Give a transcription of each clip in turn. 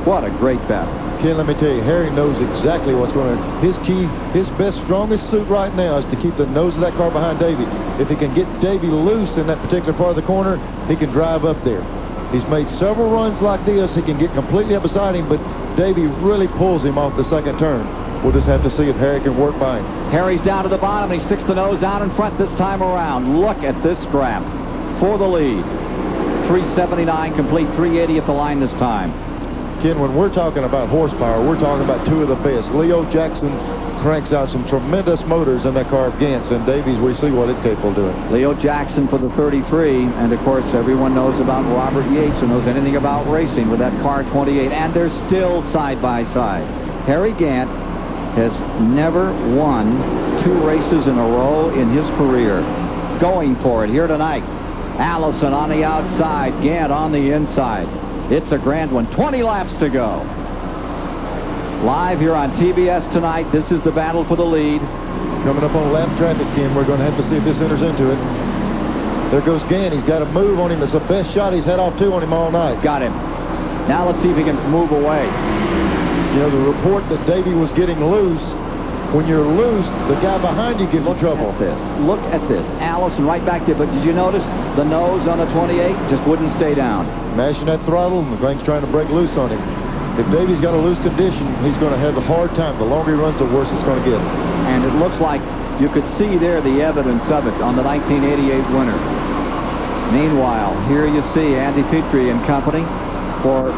What a great battle. Ken, let me tell you, Harry knows exactly what's going on. His key, his best, strongest suit right now is to keep the nose of that car behind Davey. If he can get Davey loose in that particular part of the corner, he can drive up there. He's made several runs like this. He can get completely up beside him, but Davey really pulls him off the second turn. We'll just have to see if Harry can work by him. Harry's down to the bottom, and he sticks the nose out in front this time around. Look at this scrap for the lead. 379 complete, 380 at the line this time. Ken, when we're talking about horsepower, we're talking about two of the best. Leo Jackson cranks out some tremendous motors in that car of Gant's, and Davies, we see what it's capable of doing. Leo Jackson for the 33, and of course everyone knows about Robert Yates, who knows anything about racing with that car 28, and they're still side by side. Harry Gant has never won 2 races in a row in his career. Going for it here tonight. Allison on the outside, Gant on the inside. It's a grand one. 20 laps to go. Live here on TBS tonight. This is the battle for the lead. Coming up on lap traffic, Ken, we're going to have to see if this enters into it. There goes Gant. He's got a move on him. It's the best shot he's had off 2 on him all night. Got him. Now let's see if he can move away. You know, the report that Davey was getting loose. When you're loose, the guy behind you gives you trouble. Look at this. Allison right back there. But did you notice the nose on the 28 just wouldn't stay down? Mashing that throttle, and the thing's trying to break loose on him. If Davey's got a loose condition, he's going to have a hard time. The longer he runs, the worse it's going to get. And it looks like you could see there the evidence of it on the 1988 winner. Meanwhile, here you see Andy Petrie and company for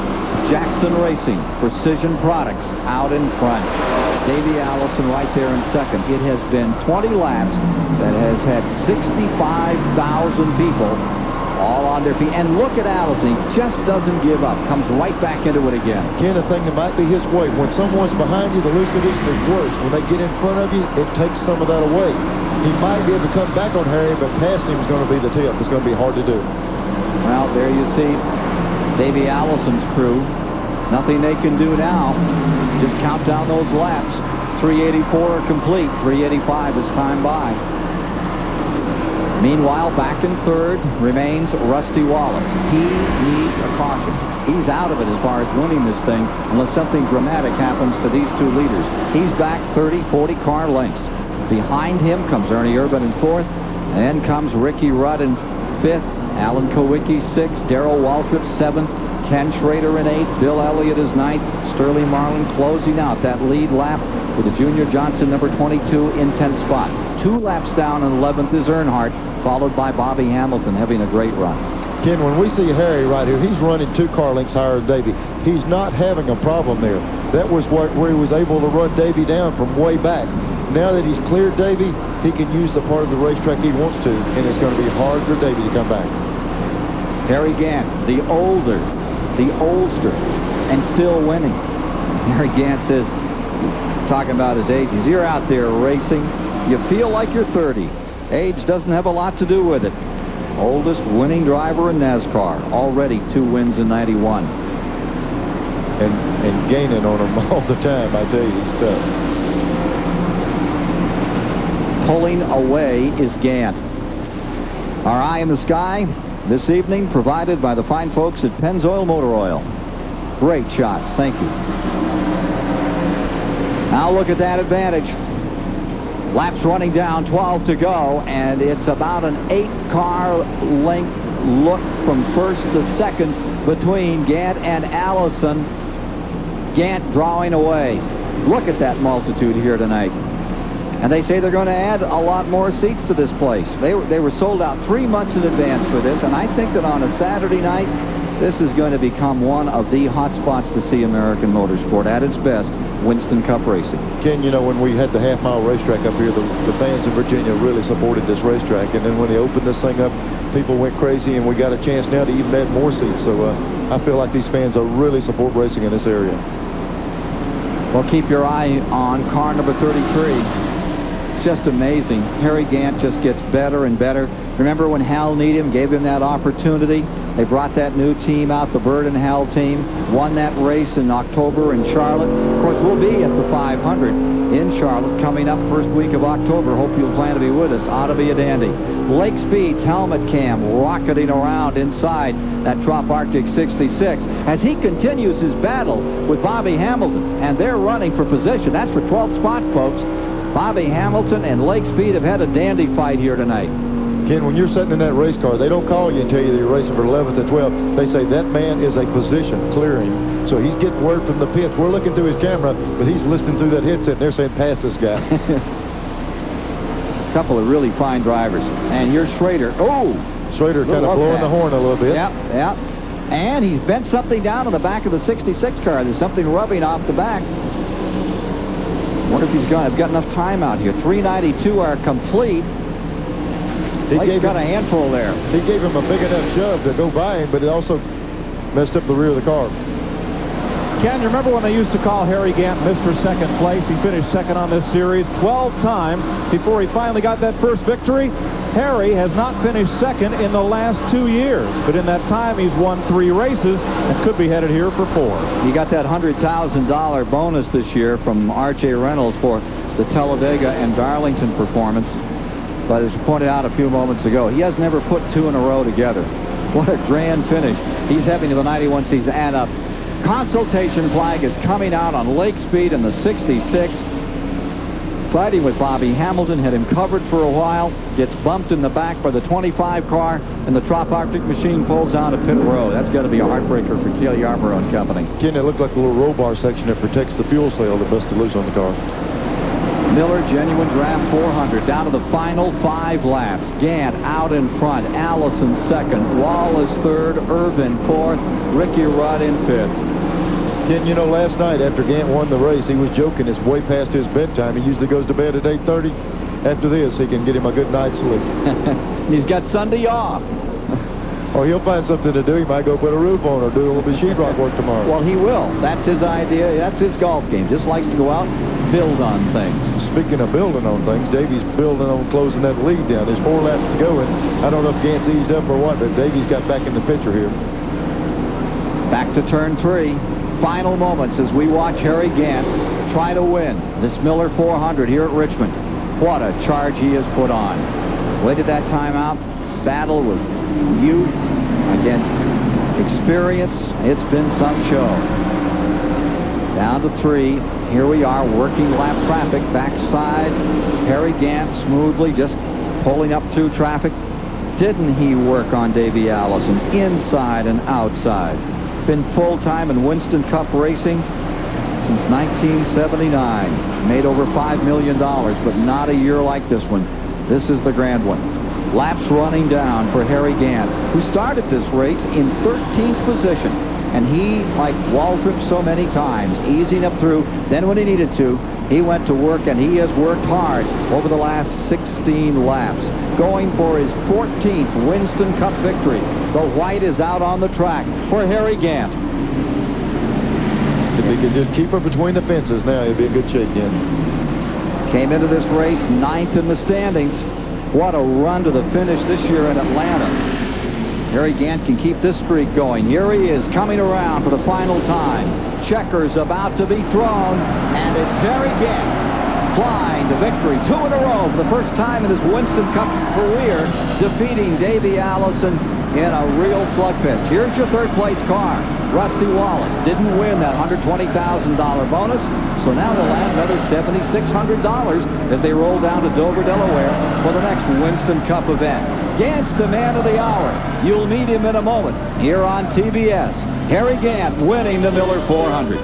Jackson Racing, Precision Products out in front. Davey Allison right there in second. It has been 20 laps that has had 65,000 people all on their feet. And look at Allison. He just doesn't give up. Comes right back into it again. Ken, the thing that might be his weight. When someone's behind you, the loose condition is worse. When they get in front of you, it takes some of that away. He might be able to come back on Harry, but passing him is going to be the tip. It's going to be hard to do. Well, there you see Davey Allison's crew. Nothing they can do now. Just count down those laps. 384 are complete. 385 is time by. Meanwhile, back in third remains Rusty Wallace. He needs a caution. He's out of it as far as winning this thing unless something dramatic happens to these 2 leaders. He's back 30, 40 car lengths. Behind him comes Ernie Urban in 4th. And then comes Ricky Rudd in 5th. Alan Kowicki 6th. Darrell Waltrip 7th. Ken Schrader in 8th. Bill Elliott is 9th. Sterling Marlin closing out that lead lap with the Junior Johnson number 22 in 10th spot. 2 laps down, and 11th is Earnhardt, followed by Bobby Hamilton having a great run. Ken, when we see Harry right here, he's running 2 car lengths higher than Davey. He's not having a problem there. That was where he was able to run Davey down from way back. Now that he's cleared Davey, he can use the part of the racetrack he wants to, and it's going to be hard for Davey to come back. Harry Gant, the older, the oldster, and still winning. Harry Gant says, talking about his age, you're out there racing, you feel like you're 30. Age doesn't have a lot to do with it. Oldest winning driver in NASCAR, already 2 wins in 91. And gaining on him all the time, I tell you, he's tough. Pulling away is Gant. Our eye in the sky this evening provided by the fine folks at Pennzoil Motor Oil. Great shots. Thank you. Now look at that advantage. Laps running down, 12 to go, and it's about an 8-car length look from first to second between Gant and Allison. Gant drawing away. Look at that multitude here tonight. And they say they're going to add a lot more seats to this place. They were sold out 3 months in advance for this, and I think that on a Saturday night, this is going to become one of the hot spots to see American motorsport at its best, Winston Cup racing. Ken, you know, when we had the half-mile racetrack up here, the fans in Virginia really supported this racetrack, and then when they opened this thing up, people went crazy, and we got a chance now to even add more seats. So I feel like these fans are really support racing in this area. Well, keep your eye on car number 33. Just amazing. Harry Gant just gets better and better. Remember when Hal Needham gave him that opportunity They brought that new team out, the Bird and Hell team, won that race in October in Charlotte. Of course, we'll be at the 500 in Charlotte coming up first week of October. Hope you'll plan to be with us. Ought to be a dandy. Lake Speed's helmet cam rocketing around inside that Trop Arctic 66 as he continues his battle with Bobby Hamilton, and they're running for position. That's for 12th spot, folks. Bobby Hamilton and Lake Speed have had a dandy fight here tonight. Ken, when you're sitting in that race car, they don't call you and tell you they're racing for 11th and 12th. They say that man is a position clearing. So he's getting word from the pits. We're looking through his camera, but he's listening through that headset, and they're saying, pass this guy. A couple of really fine drivers. And here's Schrader. Oh! Schrader kind of blowing the horn a little bit. Yep, yep. And he's bent something down on the back of the 66 car. There's something rubbing off the back. Wonder if he's got enough time out here. 392 are complete. He's got a handful there. He gave him a big enough shove to go by him, but it also messed up the rear of the car. Ken, you remember when they used to call Harry Gant Mr. Second Place? He finished second on this series 12 times before he finally got that first victory. Harry has not finished second in the last 2 years, but in that time he's won 3 races and could be headed here for 4. He got that $100,000 bonus this year from R.J. Reynolds for the Talladega and Darlington performance. But as you pointed out a few moments ago, he has never put 2 in a row together. What a grand finish. He's heading to the 91 season. And a consultation flag is coming out on Lake Speed in the 66. Fighting with Bobby Hamilton, had him covered for a while, gets bumped in the back by the 25 car, and the Trop Arctic machine pulls out a pit road. That's got to be a heartbreaker for Cale Yarborough and company. Ken, it looked like a little roll bar section that protects the fuel cell that busted loose on the car. Miller, genuine draft 400, down to the final 5 laps. Gant out in front, Allison second, Wallace third, Irvin fourth, Ricky Rudd in fifth. Ken, you know, last night after Gant won the race, he was joking. It's way past his bedtime. He usually goes to bed at 8:30. After this, he can get him a good night's sleep. He's got Sunday off. Or he'll find something to do. He might go put a roof on or do a little bit of sheetrock work tomorrow. Well, he will. That's his idea. That's his golf game. Just likes to go out, build on things. Speaking of building on things, Davey's building on closing that lead down. There's 4 laps to go, and I don't know if Gant's eased up or what, but Davey's got back in the picture here. Back to turn 3. Final moments as we watch Harry Gant try to win this Miller 400 here at Richmond. What a charge he has put on. Waited that time out. Battle with youth against experience. It's been some show. Down to 3. Here we are, working lap traffic. Backside, Harry Gant smoothly just pulling up through traffic. Didn't he work on Davey Allison inside and outside? Been full-time in Winston Cup racing since 1979. Made over $5 million, but not a year like this one. This is the grand one. Laps running down for Harry Gant, who started this race in 13th position. And he, like Waltrip so many times, easing up through. Then when he needed to, he went to work, and he has worked hard over the last 16 laps. Going for his 14th Winston Cup victory. The white is out on the track for Harry Gant. If he could just keep her between the fences now, he'll be in good shape again. Came into this race 9th in the standings. What a run to the finish this year in Atlanta. Harry Gant can keep this streak going. Here he is coming around for the final time. Checkers about to be thrown, and it's Harry Gant flying to victory 2 in a row for the first time in his Winston Cup career, defeating Davey Allison in a real slugfest. Here's your 3rd place car. Rusty Wallace didn't win that $120,000 bonus, so now they'll add another $7,600 as they roll down to Dover, Delaware for the next Winston Cup event. Gant's the man of the hour. You'll meet him in a moment here on TBS. Harry Gant winning the Miller 400.